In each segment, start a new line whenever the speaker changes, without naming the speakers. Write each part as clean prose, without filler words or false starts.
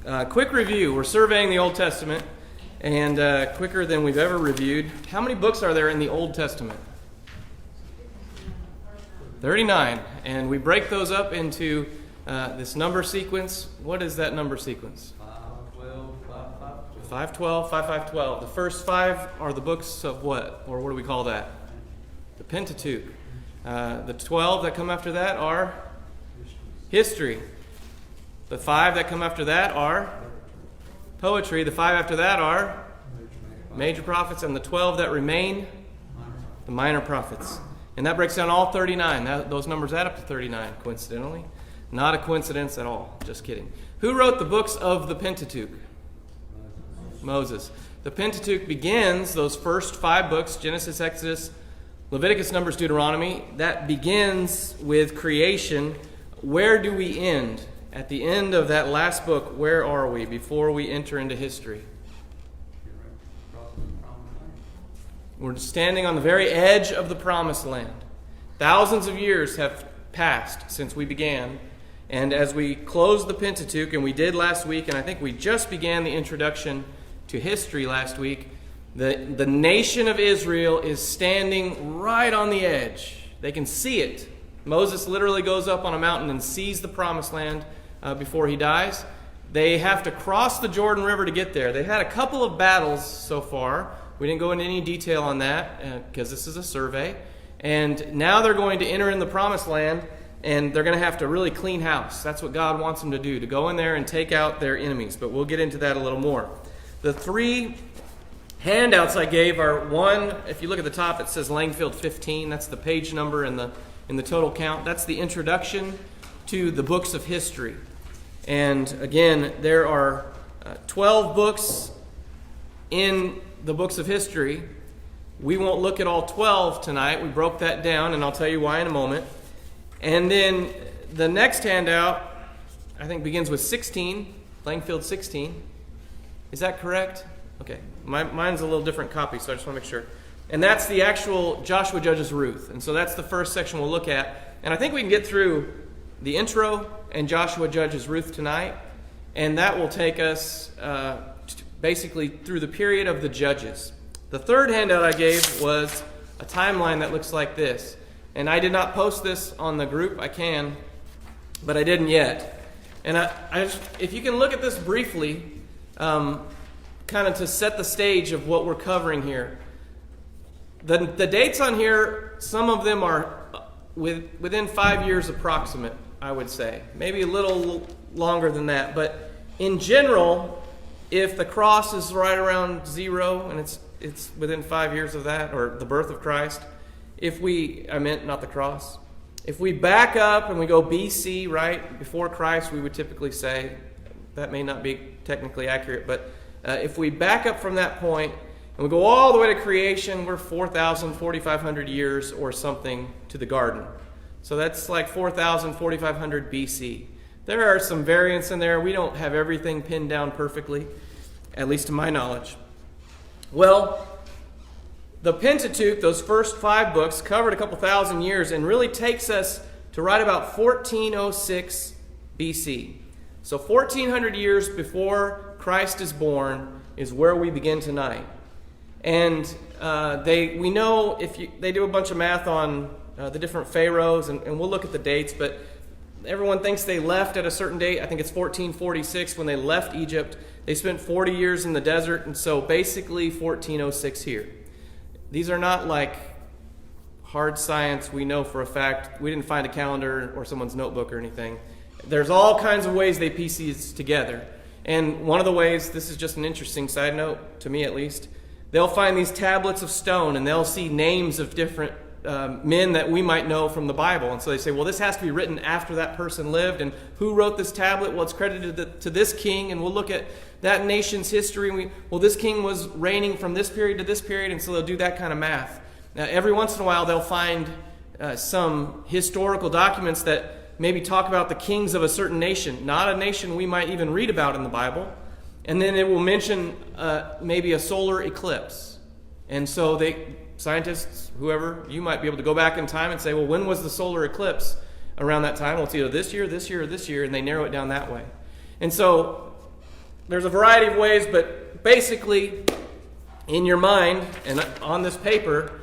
Quick review. We're surveying the Old Testament, and quicker than we've ever reviewed. How many books are there in the Old Testament? 39. And we break those up into this number sequence. What is that number sequence? 512, 512. The first 5 are the books of what? Or what do we call that? The Pentateuch. The 12 that come after that are history. The 5 that come after that are poetry. The 5 after that are major prophets. And the 12 that remain, the minor prophets. And that breaks down all 39. Those numbers add up to 39, coincidentally. Not a coincidence at all. Just kidding. Who wrote the books of the Pentateuch? Moses. The Pentateuch begins, those first 5 books, Genesis, Exodus, Leviticus, Numbers, Deuteronomy, that begins with creation. Where do we end? At the end of that last book, where are we before we enter into history? We're standing on the very edge of the promised land. Thousands of years have passed since we began. And as we close the Pentateuch, and we did last week, and I think we just began the introduction to history last week, the nation of Israel is standing right on the edge. They can see it. Moses literally goes up on a mountain and sees the promised land before he dies. They have to cross the Jordan River to get there. They had a couple of battles so far. We didn't go into any detail on that because this is a survey. And now they're going to enter in the promised land, and they're going to have to really clean house. That's what God wants them to do, to go in there and take out their enemies. But we'll get into that a little more. The 3 handouts I gave are, one, if you look at the top, it says Langfield 15. That's the page number in the total count. That's the introduction to the books of history. And again, there are 12 books in the books of history. We won't look at all 12 tonight. We broke that down, and I'll tell you why in a moment. And then the next handout, I think, begins with 16, Langfield 16. Is that correct? Okay. Mine's a little different copy, so I just want to make sure. And that's the actual Joshua, Judges, Ruth. And so that's the first section we'll look at. And I think we can get through the intro and Joshua, Judges, Ruth tonight. And that will take us basically through the period of the Judges. The third handout I gave was a timeline that looks like this. And I did not post this on the group. I can, but I didn't yet. And I just, if you can look at this briefly, kind of to set the stage of what we're covering here. The dates on here, some of them are within 5 years approximate, I would say. Maybe a little longer than that. But in general, if the cross is right around 0 and it's within 5 years of that, or the birth of Christ, not the cross. If we back up and we go BC, right, before Christ, we would typically say, that may not be technically accurate, but if we back up from that point and we go all the way to creation, we're 4,000, 4,500 years or something to the garden. So that's like 4,000, 4,500 BC. There are some variants in there. We don't have everything pinned down perfectly, at least to my knowledge. Well, the Pentateuch, those first 5 books, covered a couple thousand years and really takes us to right about 1406 BC. So 1,400 years before Christ is born is where we begin tonight. And we know they do a bunch of math on the different pharaohs, and we'll look at the dates, but everyone thinks they left at a certain date. I think it's 1446 when they left Egypt. They spent 40 years in the desert, and so basically 1406 here. These are not like hard science. We know for a fact. We didn't find a calendar or someone's notebook or anything. There's all kinds of ways they piece these together. And one of the ways, this is just an interesting side note, to me at least, they'll find these tablets of stone and they'll see names of different men that we might know from the Bible. And so they say, well, this has to be written after that person lived. And who wrote this tablet? Well, it's credited to this king. And we'll look at that nation's history. And this king was reigning from this period to this period. And so they'll do that kind of math. Now, every once in a while, they'll find some historical documents that maybe talk about the kings of a certain nation, not a nation we might even read about in the Bible. And then it will mention maybe a solar eclipse. And so scientists, whoever, you might be able to go back in time and say, well, when was the solar eclipse around that time? Well, it's either this year, or this year, and they narrow it down that way. And so there's a variety of ways, but basically, in your mind and on this paper,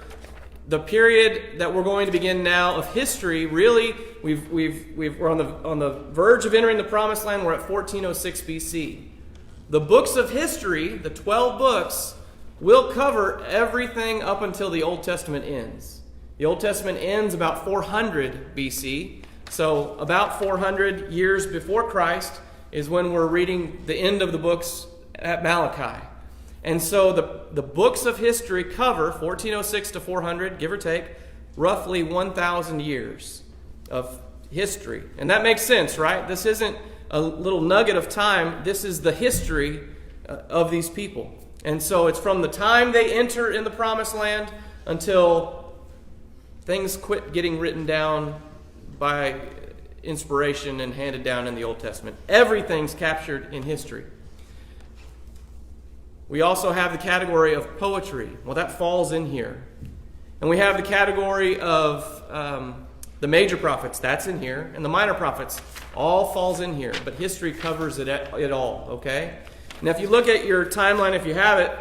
the period that we're going to begin now of history, really, we're on the verge of entering the Promised Land. We're at 1406 BC. The books of history, the 12 books, will cover everything up until the Old Testament ends. The Old Testament ends about 400 BC, so about 400 years before Christ is when we're reading the end of the books at Malachi. And so the books of history cover 1406 to 400, give or take, roughly 1,000 years of history. And that makes sense, right? This isn't a little nugget of time. This is the history of these people. And so it's from the time they enter in the Promised Land until things quit getting written down by inspiration and handed down in the Old Testament. Everything's captured in history. We also have the category of poetry. Well, that falls in here. And we have the category of the major prophets. That's in here. And the minor prophets all falls in here. But history covers it all, okay? Now, if you look at your timeline, if you have it,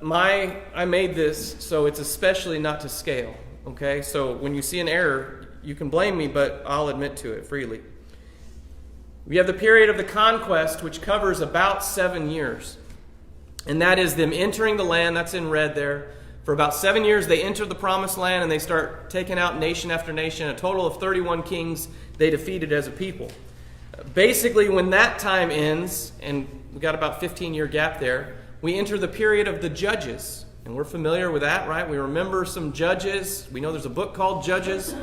I made this so it's especially not to scale, okay? So when you see an error, you can blame me, but I'll admit to it freely. We have the period of the conquest, which covers about 7 years. And that is them entering the land. That's in red there. For about 7 years, they enter the Promised Land, and they start taking out nation after nation. A total of 31 kings they defeated as a people. Basically, when that time ends, and we've got about 15-year gap there, we enter the period of the Judges. And we're familiar with that, right? We remember some judges. We know there's a book called Judges.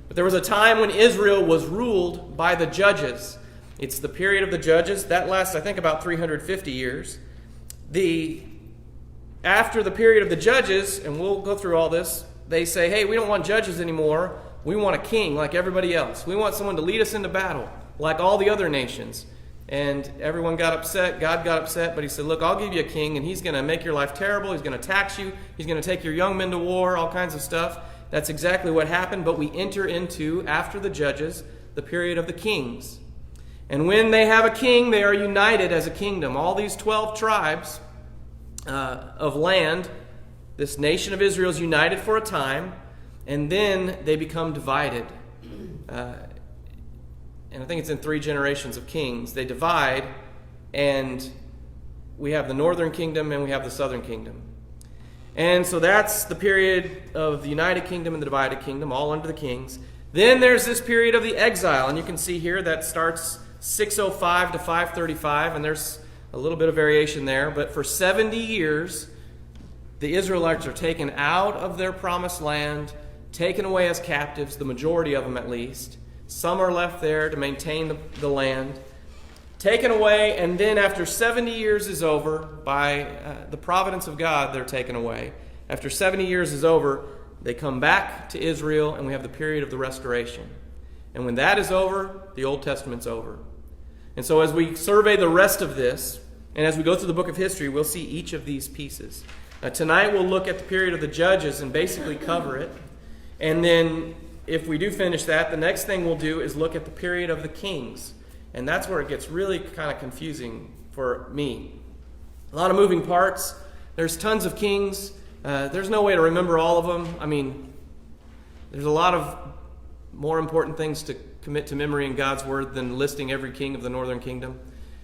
But there was a time when Israel was ruled by the judges. It's the period of the Judges. That lasts, I think, about 350 years. After the period of the judges, and we'll go through all this, they say, hey, we don't want judges anymore. We want a king like everybody else. We want someone to lead us into battle like all the other nations. And everyone got upset. God got upset, but he said, look, I'll give you a king, and he's going to make your life terrible. He's going to tax you. He's going to take your young men to war, all kinds of stuff. That's exactly what happened, but we enter into, after the judges, the period of the kings. And when they have a king, they are united as a kingdom. All these 12 tribes of land, this nation of Israel is united for a time, and then they become divided. And I think it's in 3 generations of kings. They divide, and we have the northern kingdom and we have the southern kingdom. And so that's the period of the united kingdom and the divided kingdom, all under the kings. Then there's this period of the exile, and you can see here that starts 605 to 535, and there's a little bit of variation there. But for 70 years, the Israelites are taken out of their promised land, taken away as captives, the majority of them at least. Some are left there to maintain the land. Taken away, and then after 70 years is over, by the providence of God, they're taken away. After 70 years is over, they come back to Israel, and we have the period of the restoration. And when that is over, the Old Testament's over. And so as we survey the rest of this, and as we go through the book of history, we'll see each of these pieces. Tonight we'll look at the period of the Judges and basically cover it. And then if we do finish that, the next thing we'll do is look at the period of the Kings. And that's where it gets really kind of confusing for me. A lot of moving parts. There's tons of kings. There's no way to remember all of them. I mean, there's a lot of more important things to commit to memory in God's Word than listing every king of the northern kingdom.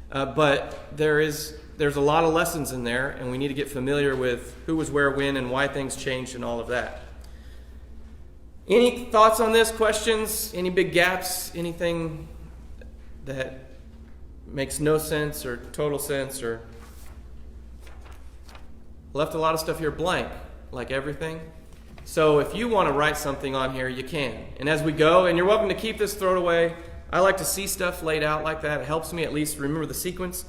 But there's a lot of lessons in there, and we need to get familiar with who was where, when, and why things changed and all of that. Any thoughts on this? Questions? Any big gaps? Anything that makes no sense or total sense? Or left a lot of stuff here blank, like everything. So if you want to write something on here, you can. And as we go, and you're welcome to keep this, throw it away. I like to see stuff laid out like that. It helps me at least remember the sequence.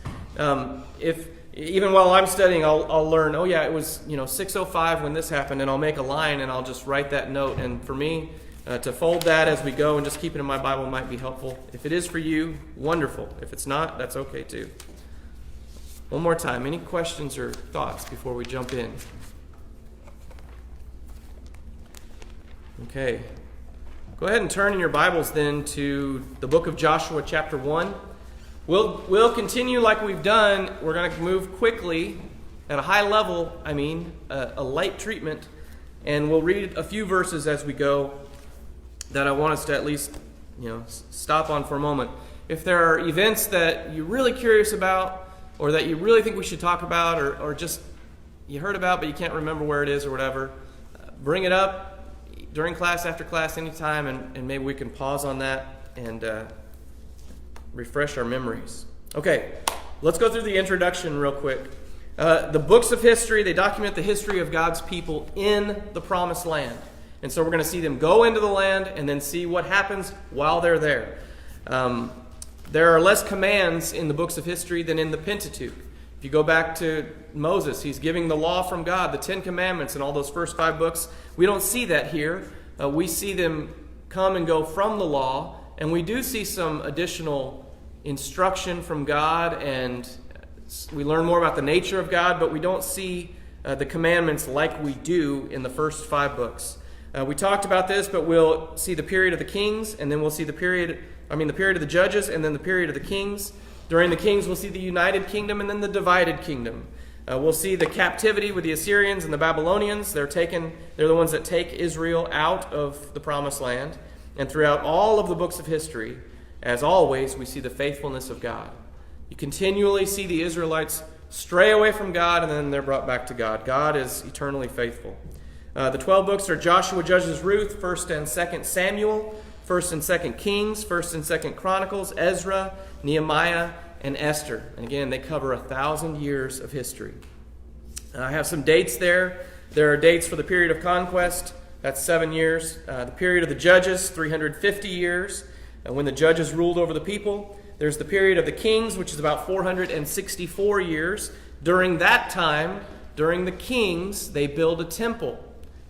If even while I'm studying, I'll learn, oh yeah, it was 6:05 when this happened, and I'll make a line and I'll just write that note. And for me, to fold that as we go and just keep it in my Bible might be helpful. If it is for you, wonderful. If it's not, that's okay too. One more time, any questions or thoughts before we jump in? Okay. Go ahead and turn in your Bibles then to the book of Joshua chapter 1. We'll continue like we've done. We're going to move quickly at a high level, a light treatment, and we'll read a few verses as we go that I want us to at least, stop on for a moment. If there are events that you're really curious about, or that you really think we should talk about, or just you heard about but you can't remember where it is or whatever, bring it up during class, after class, anytime, and maybe we can pause on that and refresh our memories. Okay, let's go through the introduction real quick. The books of history, they document the history of God's people in the promised land. And so we're going to see them go into the land and then see what happens while they're there. There are less commands in the books of history than in the Pentateuch. If you go back to Moses, he's giving the law from God, the 10 Commandments, and all those first 5 books. We don't see that here. We see them come and go from the law, and we do see some additional instruction from God, and we learn more about the nature of God, but we don't see the commandments like we do in the first 5 books. We talked about this, but we'll see the period of the kings, and then we'll see the period of the judges, and then the period of the kings. During the kings, we'll see the united kingdom and then the divided kingdom. We'll see the captivity with the Assyrians and the Babylonians. They're the ones that take Israel out of the promised land. And throughout all of the books of history, as always, we see the faithfulness of God. You continually see the Israelites stray away from God, and then they're brought back to God. God is eternally faithful. The 12 books are Joshua, Judges, Ruth, 1st and 2nd Samuel, 1st and 2nd Kings, 1st and 2nd Chronicles, Ezra, Nehemiah, and Esther. And again, they cover 1,000 years of history. I have some dates there. There are dates for the period of conquest. That's 7 years. The period of the judges, 350 years. When the judges ruled over the people. There's the period of the kings, which is about 464 years. During that time, during the kings, they build a temple.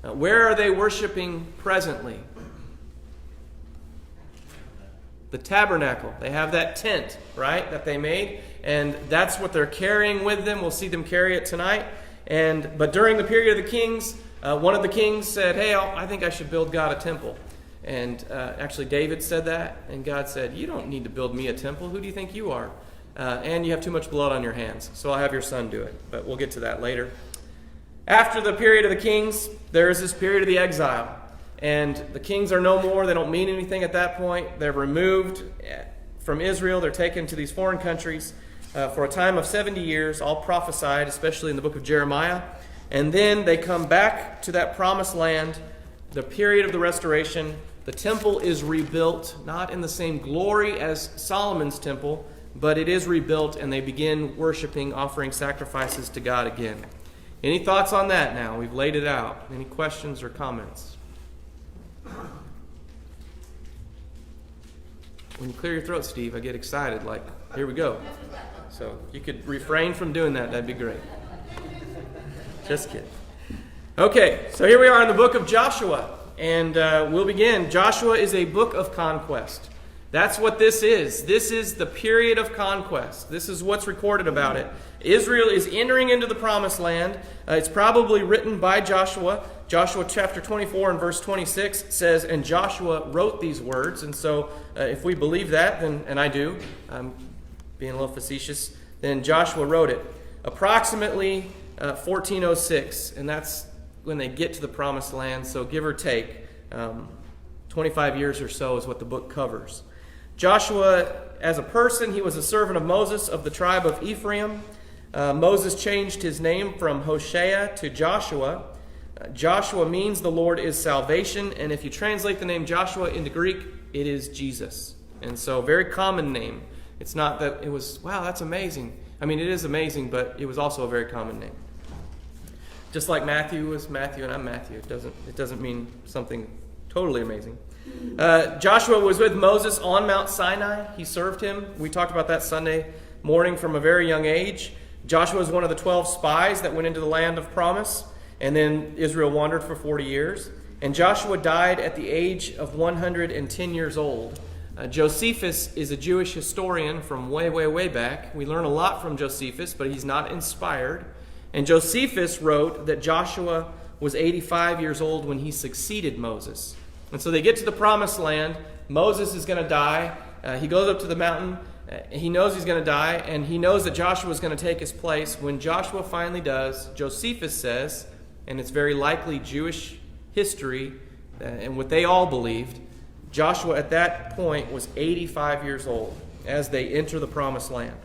Where are they worshiping presently? The tabernacle. They have that tent, right, that they made, and that's what they're carrying with them. We'll see them carry it tonight. But during the period of the kings, one of the kings said, "Hey, I think I should build God a temple." And actually David said that, and God said, "You don't need to build me a temple. Who do you think you are? And you have too much blood on your hands, so I'll have your son do it." But we'll get to that later. After the period of the kings, there is this period of the exile. And the kings are no more. They don't mean anything at that point. They're removed from Israel. They're taken to these foreign countries for a time of 70 years, all prophesied, especially in the book of Jeremiah. And then they come back to that promised land, the period of the restoration. The temple is rebuilt, not in the same glory as Solomon's temple, but it is rebuilt, and they begin worshiping, offering sacrifices to God again. Any thoughts on that now? We've laid it out. Any questions or comments? When you clear your throat, Steve, I get excited, like, here we go. So if you could refrain from doing that, that'd be great. Just kidding. Okay, so here we are in the book of Joshua, and we'll begin. Joshua is a book of conquest. That's what this is. This is the period of conquest. This is what's recorded about it. Israel is entering into the promised land. It's probably written by Joshua. Joshua chapter 24 and verse 26 says, "And Joshua wrote these words." And so if we believe that, then, and I do, I'm being a little facetious, then Joshua wrote it. Approximately 1406, and that's when they get to the promised land. So give or take, 25 years or so is what the book covers. Joshua, as a person, he was a servant of Moses of the tribe of Ephraim. Moses changed his name from Hoshea to Joshua. Joshua means the Lord is salvation, and if you translate the name Joshua into Greek, it is Jesus. And so, very common name. It's not that it was, wow, that's amazing. I mean, it is amazing, but it was also a very common name. Just like Matthew was Matthew and I'm Matthew. It doesn't mean something totally amazing. Joshua was with Moses on Mount Sinai. He served him. We talked about that Sunday morning from a very young age. Joshua was one of the 12 spies that went into the land of promise, and then Israel wandered for 40 years. And Joshua died at the age of 110 years old. Josephus is a Jewish historian from way, way, way back. We learn a lot from Josephus, but he's not inspired. And Josephus wrote that Joshua was 85 years old when he succeeded Moses. And so they get to the promised land. Moses is going to die. He goes up to the mountain. he knows he's going to die, and he knows that Joshua is going to take his place. When Joshua finally does, Josephus says, and it's very likely Jewish history and what they all believed, Joshua at that point was 85 years old as they enter the promised land.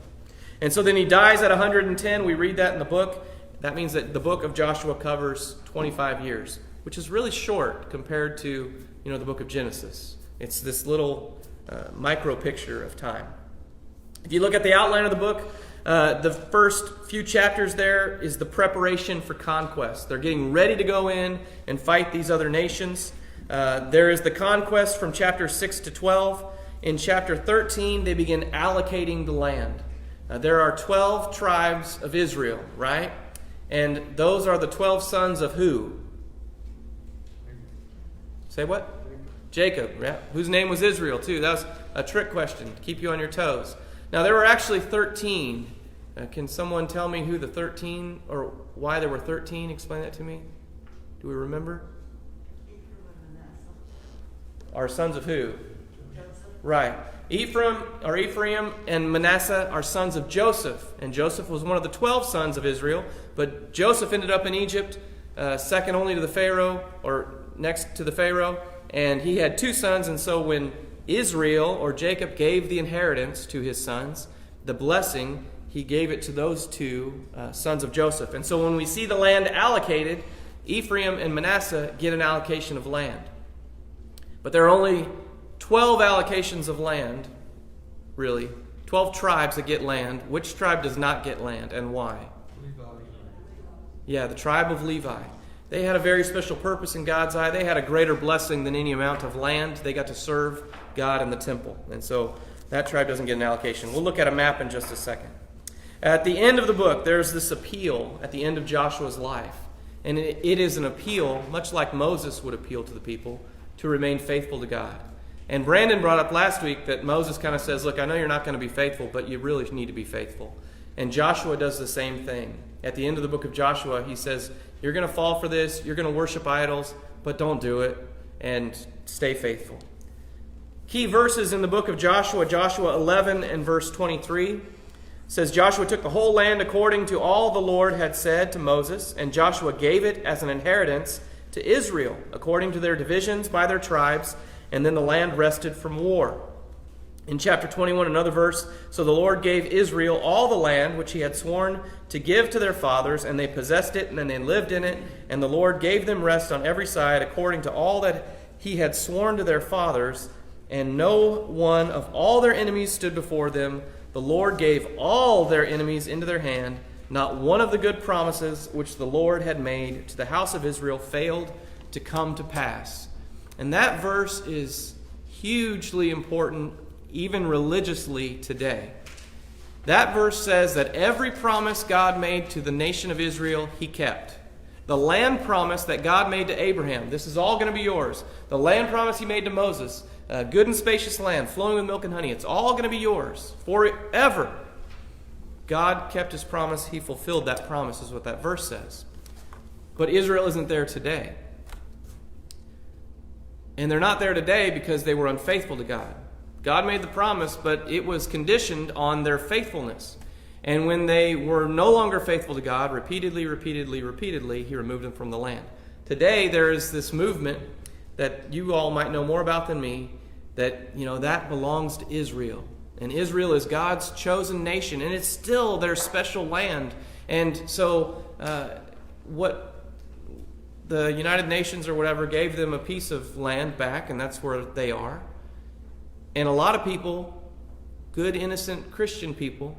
And so then he dies at 110. We read that in the book. That means that the book of Joshua covers 25 years, which is really short compared to, the book of Genesis. It's this little micro picture of time. If you look at the outline of the book, the first few chapters there is the preparation for conquest. They're getting ready to go in and fight these other nations. There is the conquest from chapter 6 to 12. In chapter 13, they begin allocating the land. There are 12 tribes of Israel, right? And those are the 12 sons of who? Say what? Jacob, yeah. Whose name was Israel, too. That was a trick question to keep you on your toes. Now, there were actually 13. Can someone tell me who the 13, or why there were 13? Explain that to me. Do we remember? Are sons of who? Right. Ephraim and Manasseh are sons of Joseph. And Joseph was one of the 12 sons of Israel. But Joseph ended up in Egypt, second only to the Pharaoh, or next to the Pharaoh. And he had 2 sons. And so when Israel, or Jacob, gave the inheritance to his sons, the blessing, he gave it to those 2 sons of Joseph. And so when we see the land allocated, Ephraim and Manasseh get an allocation of land. But there are only 12 allocations of land, really. 12 tribes that get land. Which tribe does not get land, and why?
Levi.
Yeah, the tribe of Levi. They had a very special purpose in God's eye. They had a greater blessing than any amount of land. They got to serve God in the temple. And so that tribe doesn't get an allocation. We'll look at a map in just a second. At the end of the book, there's this appeal at the end of Joshua's life. And it is an appeal, much like Moses would appeal to the people, to remain faithful to God. And Brandon brought up last week that Moses kind of says, look, I know you're not going to be faithful, but you really need to be faithful. And Joshua does the same thing. At the end of the book of Joshua, he says, you're going to fall for this, you're going to worship idols, but don't do it, and stay faithful. Key verses in the book of Joshua, Joshua 11 and verse 23, says, Joshua took the whole land according to all the Lord had said to Moses, and Joshua gave it as an inheritance to Israel, according to their divisions by their tribes, and then the land rested from war. In chapter 21, another verse, so the Lord gave Israel all the land which he had sworn to give to their fathers, and they possessed it, and then they lived in it, and the Lord gave them rest on every side, according to all that he had sworn to their fathers, and no one of all their enemies stood before them. The Lord gave all their enemies into their hand. Not one of the good promises which the Lord had made to the house of Israel failed to come to pass. And that verse is hugely important, even religiously today. That verse says that every promise God made to the nation of Israel, he kept. The land promise that God made to Abraham, this is all going to be yours. The land promise he made to Moses, a good and spacious land, flowing with milk and honey, it's all going to be yours forever. God kept his promise. He fulfilled that promise, is what that verse says. But Israel isn't there today. And they're not there today because they were unfaithful to God. God made the promise, but it was conditioned on their faithfulness. And when they were no longer faithful to God, repeatedly, he removed them from the land. Today, there is this movement that you all might know more about than me, that, that belongs to Israel. And Israel is God's chosen nation, and it's still their special land. And so what the United Nations or whatever gave them a piece of land back, and that's where they are. And a lot of people, good, innocent Christian people,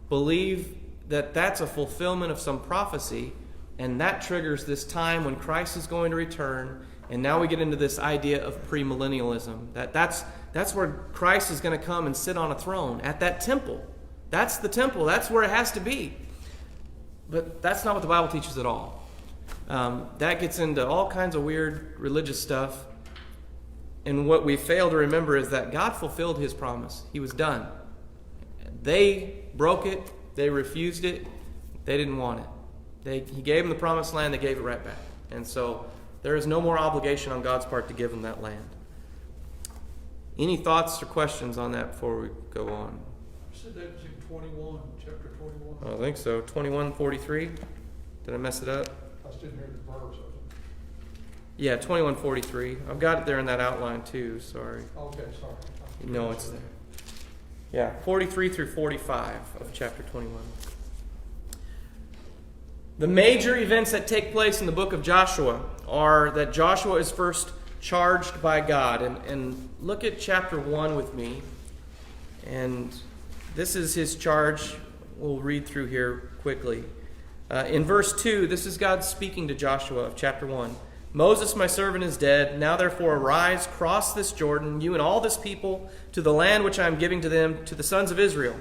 believe that that's a fulfillment of some prophecy, and that triggers this time when Christ is going to return. And now we get into this idea of premillennialism, that's where Christ is going to come and sit on a throne at that temple. That's the temple. That's where it has to be. But that's not what the Bible teaches at all. That gets into all kinds of weird religious stuff. And what we fail to remember is that God fulfilled his promise. He was done. They broke it. They refused it. They didn't want it. He gave them the promised land. They gave it right back. And so there is no more obligation on God's part to give them that land. Any thoughts or questions on that before we go on?
said that was in 21, chapter 21.
I think so. 21:43. Did I mess it up?
I just didn't hear the verse.
Yeah, 21:43. I've got it there in that outline too. Sorry.
Okay, sorry.
No, it's there. Yeah, 43 through 45 of chapter 21. The major events that take place in the book of Joshua are that Joshua is first charged by God. And look at chapter 1 with me. And this is his charge. We'll read through here quickly. In verse 2, this is God speaking to Joshua of chapter 1. Moses, my servant, is dead. Now therefore arise, cross this Jordan, you and all this people, to the land which I am giving to them, to the sons of Israel.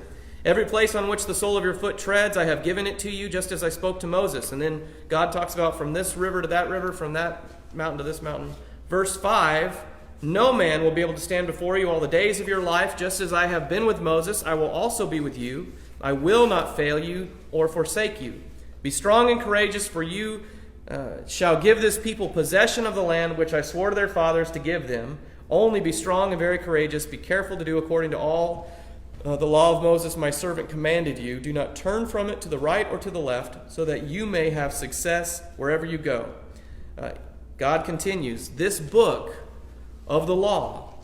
Every place on which the sole of your foot treads, I have given it to you, just as I spoke to Moses. And then God talks about from this river to that river, from that mountain to this mountain. Verse 5, no man will be able to stand before you all the days of your life, just as I have been with Moses, I will also be with you. I will not fail you or forsake you. Be strong and courageous, for you shall give this people possession of the land which I swore to their fathers to give them. Only be strong and very courageous. Be careful to do according to all the law of Moses my servant commanded you. Do not turn from it to the right or to the left, so that you may have success wherever you go. God continues, this book of the law,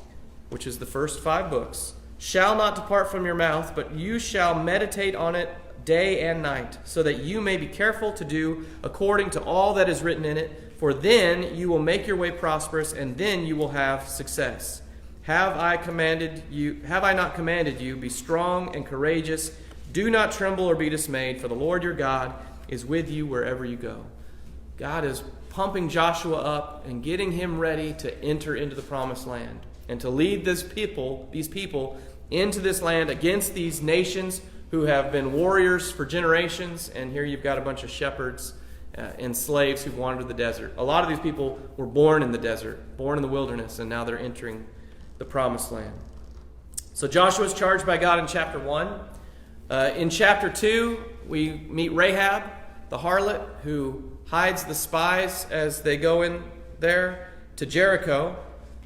which is the first 5 books, shall not depart from your mouth, but you shall meditate on it day and night, so that you may be careful to do according to all that is written in it, for then you will make your way prosperous, and then you will have success. Have I not commanded you, be strong and courageous, do not tremble or be dismayed, for the Lord your God is with you wherever you go. God is pumping Joshua up and getting him ready to enter into the promised land and to lead these people into this land against these nations who have been warriors for generations. And here you've got a bunch of shepherds and slaves who've wandered the desert. A lot of these people were born in the desert, born in the wilderness, and now they're entering the promised land. So Joshua is charged by God in chapter 1. In chapter 2, we meet Rahab, the harlot, who hides the spies as they go in there to Jericho.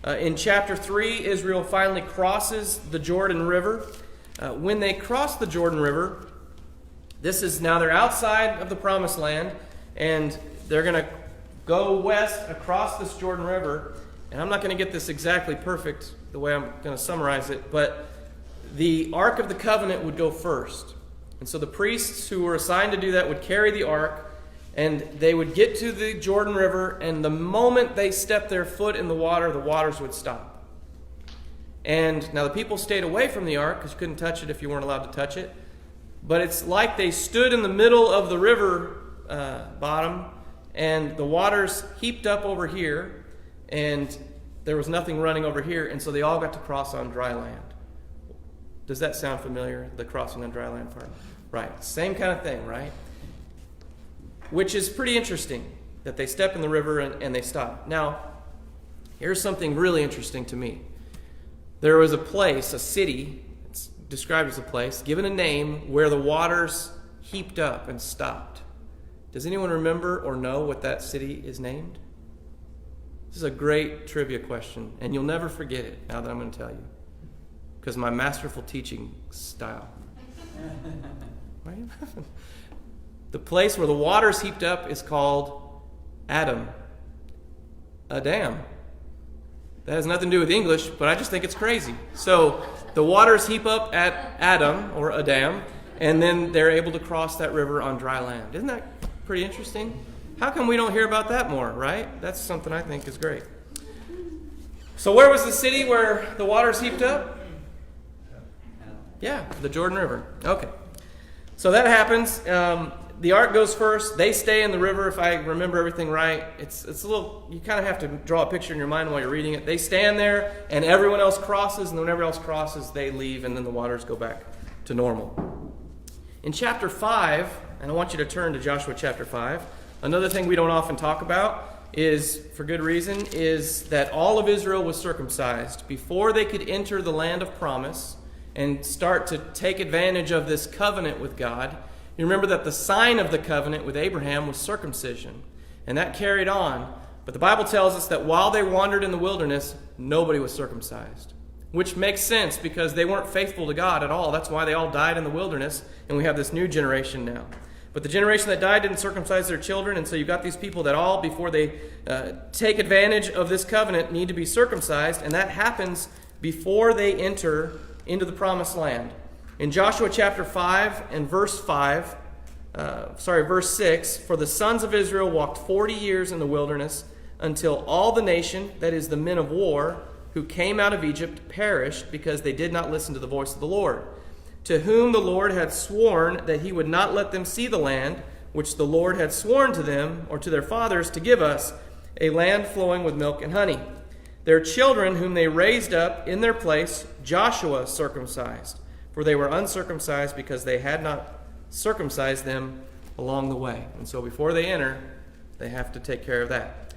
In chapter 3, Israel finally crosses the Jordan River. When they cross the Jordan River, they're outside of the promised land, and they're going to go west across this Jordan River. And I'm not going to get this exactly perfect the way I'm going to summarize it, but the Ark of the Covenant would go first. And so the priests who were assigned to do that would carry the Ark, and they would get to the Jordan River, and the moment they stepped their foot in the waters would stop. And now the people stayed away from the Ark because you couldn't touch it if you weren't allowed to touch it. But it's like they stood in the middle of the river bottom, and the waters heaped up over here, and there was nothing running over here, and so they all got to cross on dry land. Does that sound familiar, the crossing on dry land part? Right, same kind of thing, right? Which is pretty interesting, that they step in the river and they stop. Now, here's something really interesting to me. There was a place, a city, it's described as a place, given a name, where the waters heaped up and stopped. Does anyone remember or know what that city is named? This is a great trivia question, and you'll never forget it now that I'm going to tell you, because my masterful teaching style. Why are you laughing? The place where the waters heaped up is called Adam. Adam. That has nothing to do with English, but I just think it's crazy. So the waters heap up at Adam, or Adam, and then they're able to cross that river on dry land. Isn't that pretty interesting? How come we don't hear about that more, right? That's something I think is great. So where was the city where the waters heaped up? Yeah, the Jordan River. Okay. So that happens. The ark goes first. They stay in the river, if I remember everything right. It's a little, you kind of have to draw a picture in your mind while you're reading it. They stand there, and everyone else crosses, and when everyone else crosses, they leave, and then the waters go back to normal. In chapter 5, and I want you to turn to Joshua chapter 5, another thing we don't often talk about is, for good reason, is that all of Israel was circumcised before they could enter the land of promise and start to take advantage of this covenant with God. You remember that the sign of the covenant with Abraham was circumcision, and that carried on. But the Bible tells us that while they wandered in the wilderness, nobody was circumcised. which makes sense because they weren't faithful to God at all. That's why they all died in the wilderness, and we have this new generation now. But the generation that died didn't circumcise their children, and so you've got these people that all, before they take advantage of this covenant, need to be circumcised, and that happens before they enter into the promised land. In Joshua chapter 5 and verse 6, for the sons of Israel walked 40 years in the wilderness until all the nation, that is the men of war, who came out of Egypt perished because they did not listen to the voice of the Lord, to whom the Lord had sworn that he would not let them see the land which the Lord had sworn to them or to their fathers to give us, a land flowing with milk and honey. Their children whom they raised up in their place Joshua circumcised, for they were uncircumcised because they had not circumcised them along the way. And so before they enter, they have to take care of that.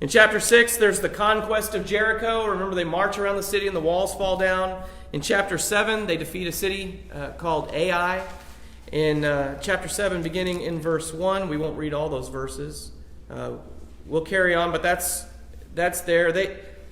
In chapter 6, there's the conquest of Jericho. Remember, they march around the city and the walls fall down. In chapter 7, they defeat a city called Ai. In chapter 7, beginning in verse 1, we won't read all those verses. We'll carry on, but that's there.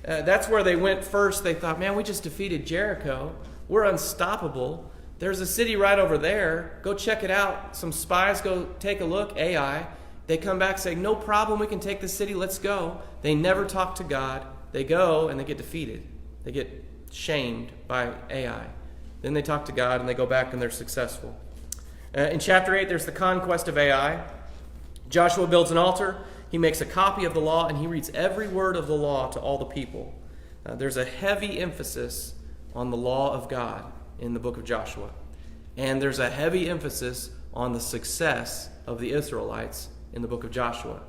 That's where they went first. They thought, man, we just defeated Jericho. We're unstoppable. There's a city right over there. Go check it out. Some spies go take a look, Ai. They come back saying, no problem, we can take the city, let's go. They never talk to God. They go and they get defeated. They get shamed by Ai. Then they talk to God and they go back and they're successful. In chapter 8, there's the conquest of Ai. Joshua builds an altar. He makes a copy of the law and he reads every word of the law to all the people. There's a heavy emphasis on the law of God in the book of Joshua. And there's a heavy emphasis on the success of the Israelites in the book of Joshua.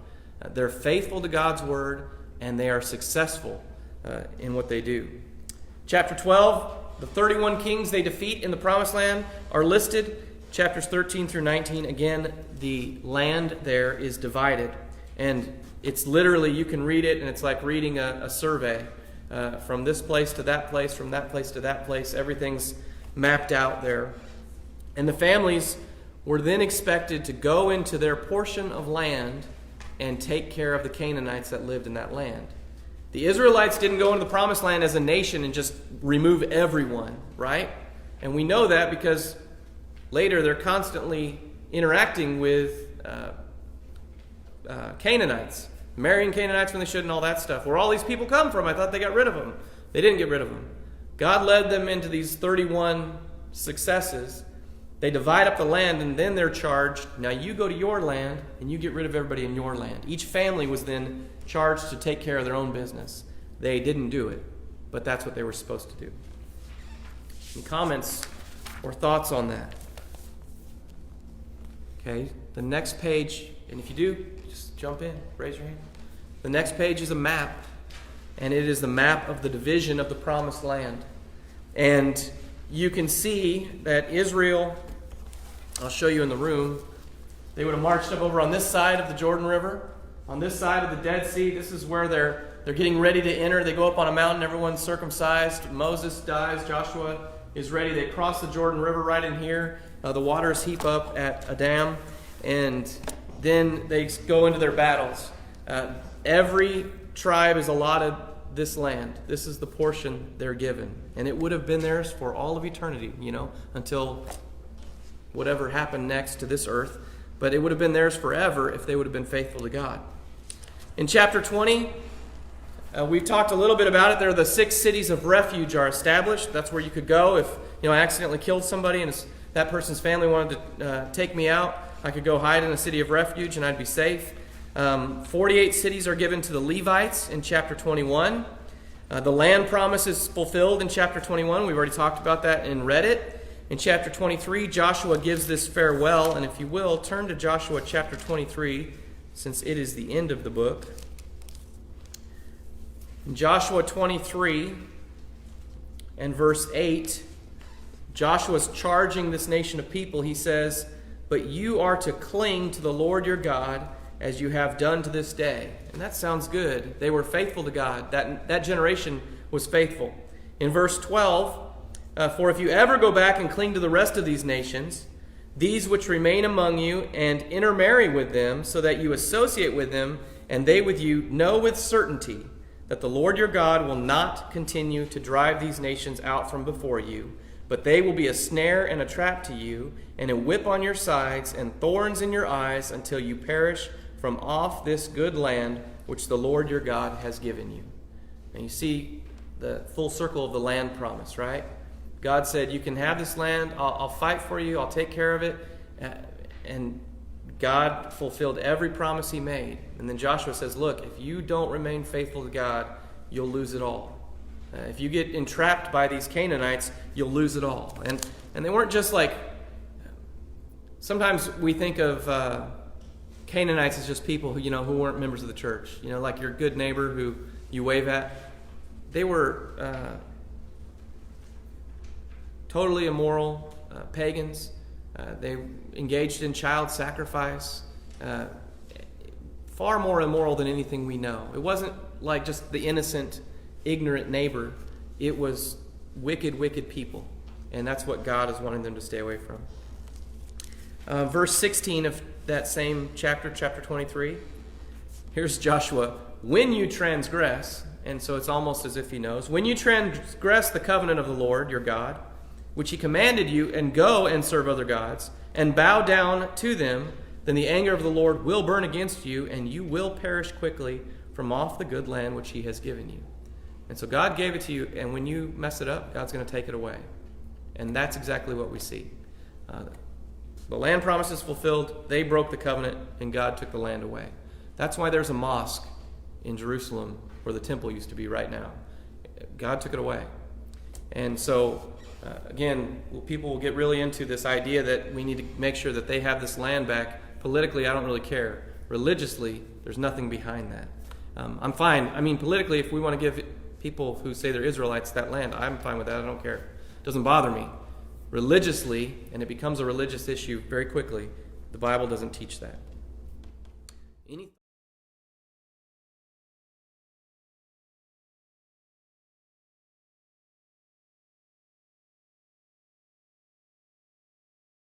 They're faithful to God's word, and they are successful in what they do. Chapter 12, the 31 kings they defeat in the promised land are listed. Chapters 13 through 19, again, the land there is divided. And it's literally, you can read it, and it's like reading a survey. From this place to that place, from that place to that place, everything's mapped out there. And the families were then expected to go into their portion of land and take care of the Canaanites that lived in that land. The Israelites didn't go into the promised land as a nation and just remove everyone, right? And we know that because later they're constantly interacting with Canaanites, marrying Canaanites when they shouldn't, all that stuff. Where all these people come from? I thought they got rid of them. They didn't get rid of them. God led them into these 31 successes. They divide up the land, and then they're charged, now you go to your land, and you get rid of everybody in your land. Each family was then charged to take care of their own business. They didn't do it, but that's what they were supposed to do. Any comments or thoughts on that? Okay, the next page, and if you do, just jump in, raise your hand. The next page is a map, and it is the map of the division of the promised land. And you can see that Israel, I'll show you in the room, they would have marched up over on this side of the Jordan River, on this side of the Dead Sea. This is where they're getting ready to enter. They go up on a mountain, everyone's circumcised. Moses dies, Joshua is ready. They cross the Jordan River right in here. The waters heap up at Adam, and then they go into their battles. Every tribe is allotted this land. This is the portion they're given. And it would have been theirs for all of eternity, until whatever happened next to this earth. But it would have been theirs forever if they would have been faithful to God. In chapter 20, we've talked a little bit about it. There are the 6 cities of refuge are established. That's where you could go if I accidentally killed somebody and that person's family wanted to take me out. I could go hide in a city of refuge and I'd be safe. 48 cities are given to the Levites in chapter 21. The land promise is fulfilled in chapter 21. We've already talked about that and read it. In chapter 23, Joshua gives this farewell. And if you will, turn to Joshua chapter 23, since it is the end of the book. In Joshua 23 and verse 8, Joshua's charging this nation of people. He says, "But you are to cling to the Lord your God, as you have done to this day." And that sounds good. They were faithful to God. That generation was faithful. In verse 12, "For if you ever go back and cling to the rest of these nations, these which remain among you, and intermarry with them, so that you associate with them, and they with you, know with certainty that the Lord your God will not continue to drive these nations out from before you, but they will be a snare and a trap to you, and a whip on your sides, and thorns in your eyes, until you perish from off this good land which the Lord your God has given you. And you see the full circle of the land promise, right? God said, you can have this land, I'll fight for you, I'll take care of it. And God fulfilled every promise he made. And then Joshua says, look, if you don't remain faithful to God, you'll lose it all. If you get entrapped by these Canaanites, you'll lose it all. And they weren't just like, sometimes we think of Canaanites as just people who, who weren't members of the church. Like your good neighbor who you wave at. They were totally immoral pagans. They engaged in child sacrifice. Far more immoral than anything we know. It wasn't like just the innocent, ignorant neighbor. It was wicked, wicked people. And that's what God is wanting them to stay away from. Verse 16 of that same chapter 23. Here's Joshua. When you transgress, and so it's almost as if he knows, when you transgress the covenant of the Lord your God, which he commanded you, and go and serve other gods, and bow down to them, then the anger of the Lord will burn against you, and you will perish quickly from off the good land which he has given you. And so God gave it to you, and when you mess it up, God's going to take it away. And that's exactly what we see. The land promise is fulfilled, they broke the covenant, and God took the land away. That's why there's a mosque in Jerusalem where the temple used to be right now. God took it away. And so, again, people will get really into this idea that we need to make sure that they have this land back. Politically, I don't really care. Religiously, there's nothing behind that. I'm fine. I mean, politically, if we want to give people who say they're Israelites that land, I'm fine with that. I don't care. It doesn't bother me. Religiously, and it becomes a religious issue very quickly, the Bible doesn't teach that.